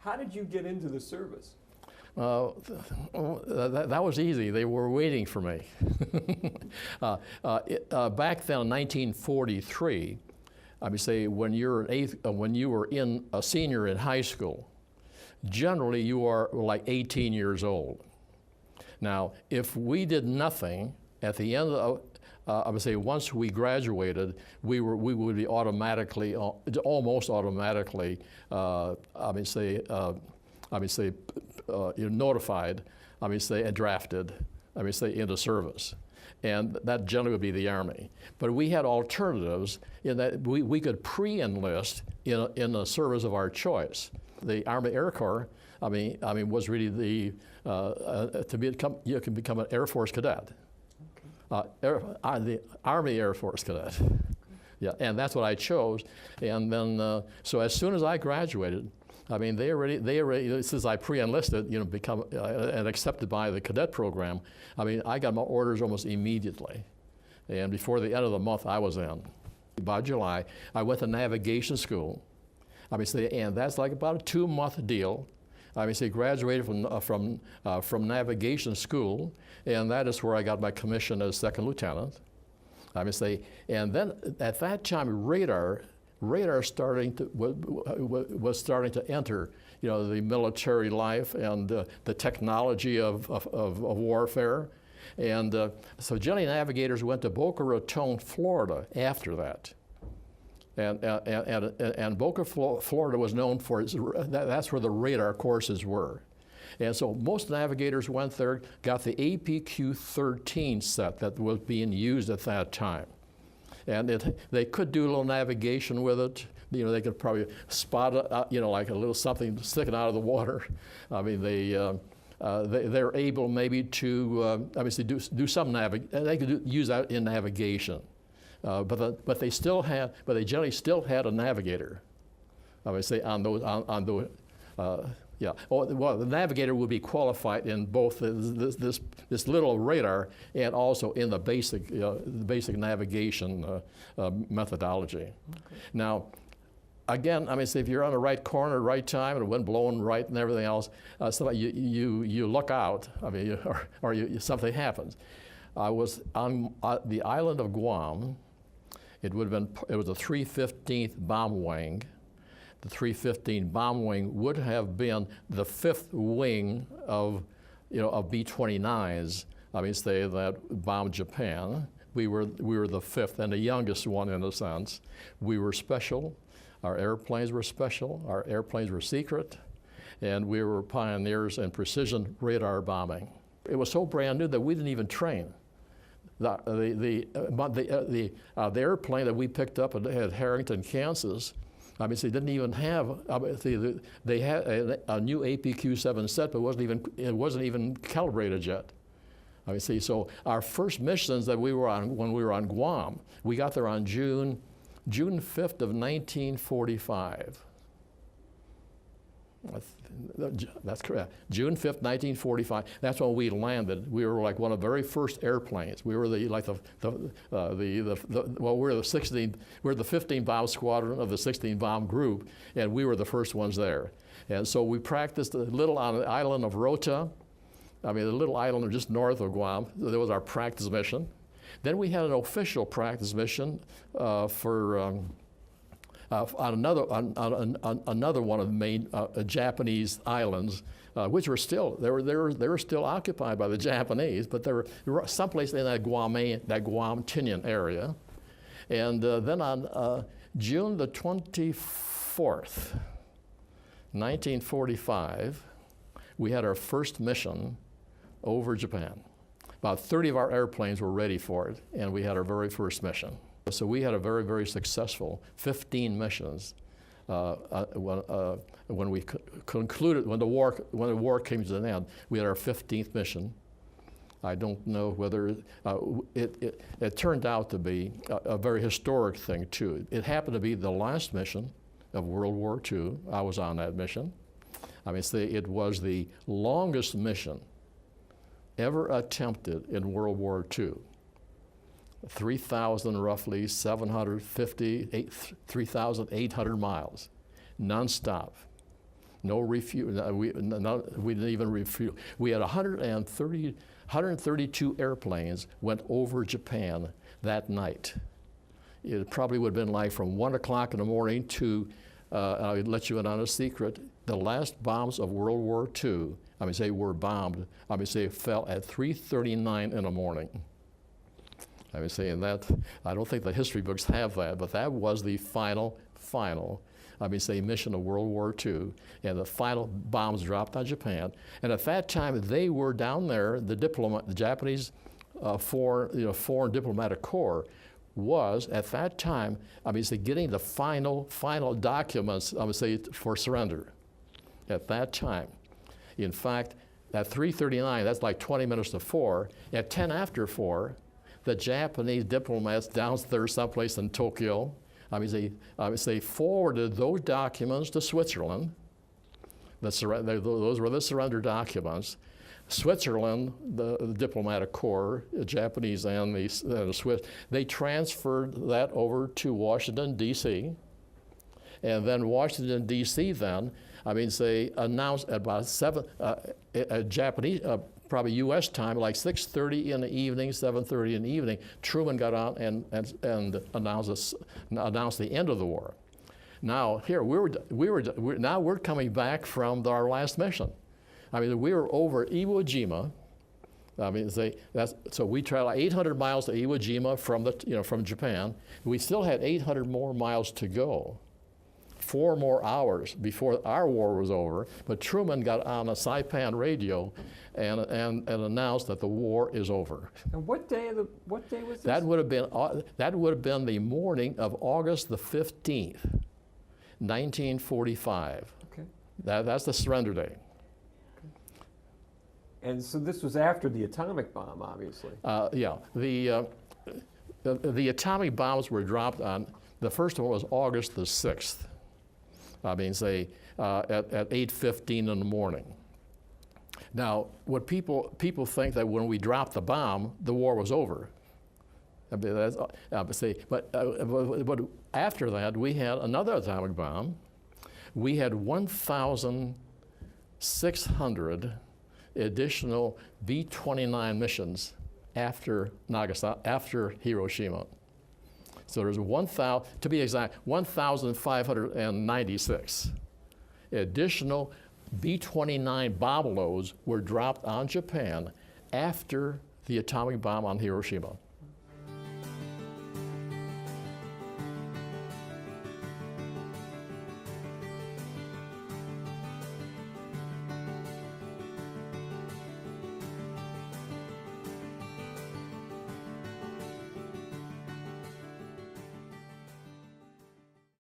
How did you get into the service? That was easy. They were waiting for me. Back then, in 1943, I would say when you were in a senior in high school, generally you are like 18 years old. Now, if we did nothing at the end of, I would say once we graduated, we would be automatically, almost automatically, notified, and drafted, into service. And that generally would be the Army. But we had alternatives in that we could pre-enlist in a service of our choice. The Army Air Corps, was really the, you can become an Air Force cadet. The Army Air Force cadet. Yeah, and that's what I chose. And then, so as soon as I graduated, they already, since I pre-enlisted, become and accepted by the cadet program. I got my orders almost immediately, and before the end of the month, I was in. By July, I went to navigation school. And that's like about a 2-month deal. Graduated from navigation school, and that is where I got my commission as second lieutenant. And then at that time, radar was starting to enter, the military life and the technology of warfare. And so generally navigators went to Boca Raton, Florida after that. And Boca, Florida was known for that's where the radar courses were. And so most navigators went there, got the APQ-13 set that was being used at that time. And they could do a little navigation with it. They could probably spot, like a little something sticking out of the water. They're able maybe to do some they could use that in navigation. But they generally still had a navigator. On those. Yeah. Well, the navigator would be qualified in both this little radar and also in the basic navigation methodology. Okay. Now, again, if you're on the right corner, right time, and the wind blowing right and everything else, so you look out. Or something happens. I was on the island of Guam. It was a 315th bomb wing. The 315 bomb wing would have been the 5th wing of B-29s. That bombed Japan. We were the 5th and the youngest one in a sense. We were special. Our airplanes were special. Our airplanes were secret, and we were pioneers in precision radar bombing. It was so brand new that we didn't even train. The airplane that we picked up at Harrington, Kansas. They didn't even have. They had a new APQ-7 set, but it wasn't even calibrated yet. So our first missions that we were on when we were on Guam, we got there on June 5th of 1945. That's correct. June 5th, 1945. That's when we landed. We were like one of the very first airplanes. We were we're the 16th. We're the 15 bomb squadron of the 16 bomb group, and we were the first ones there. And so we practiced a little on the island of Rota. The little island just north of Guam. That was our practice mission. Then we had an official practice mission on another one of the main Japanese islands, which were still they were still occupied by the Japanese, but they were someplace in that Guam Tinian area. And then on June the 24th, 1945, we had our first mission over Japan. About 30 of our airplanes were ready for it, and we had our very first mission. So we had a very, very successful 15 missions when we concluded, when the war came to an end. We had our 15th mission. I don't know whether it turned out to be a very historic thing too. It happened to be the last mission of World War II. I was on that mission. It was the longest mission ever attempted in World War II. 3,800 miles, nonstop. No refuse. We didn't even refuse. We had 132 airplanes went over Japan that night. It probably would have been like from 1 o'clock in the morning to, I'll let you in on a secret, the last bombs of World War II, were bombed, fell at 3:39 in the morning. And that, I don't think the history books have that, but that was the final mission of World War II, and the final bombs dropped on Japan. And at that time, they were down there, the Japanese Foreign Diplomatic Corps was, at that time, getting the final documents, for surrender. At that time. In fact, at 3:39, that's like 20 minutes to 4, at 10 after 4, the Japanese diplomats downstairs someplace in Tokyo, they forwarded those documents to Switzerland. Those were the surrender documents. Switzerland, the diplomatic corps, the Japanese and the Swiss, they transferred that over to Washington, D.C. And then Washington, D.C. then, announced at about 7, Japanese, probably U.S. time, like 6:30 in the evening, 7:30 in the evening, Truman got on and announced the end of the war. Now here we're coming back from our last mission. We were over Iwo Jima. So we traveled 800 miles to Iwo Jima from Japan. We still had 800 more miles to go. 4 more hours before our war was over, but Truman got on a Saipan radio and announced that the war is over. And what day was this? That would have been the morning of August the 15th, 1945. Okay. That's the surrender day. Okay. And so this was after the atomic bomb, obviously. Yeah. The atomic bombs were dropped on. The first one was August the 6th. At 8:15 in the morning. Now, what people think that when we dropped the bomb, the war was over. But after that, we had another atomic bomb. We had 1,600 additional B-29 missions after Hiroshima. So there's 1,000, to be exact, 1,596 additional B-29 bomb loads were dropped on Japan after the atomic bomb on Hiroshima.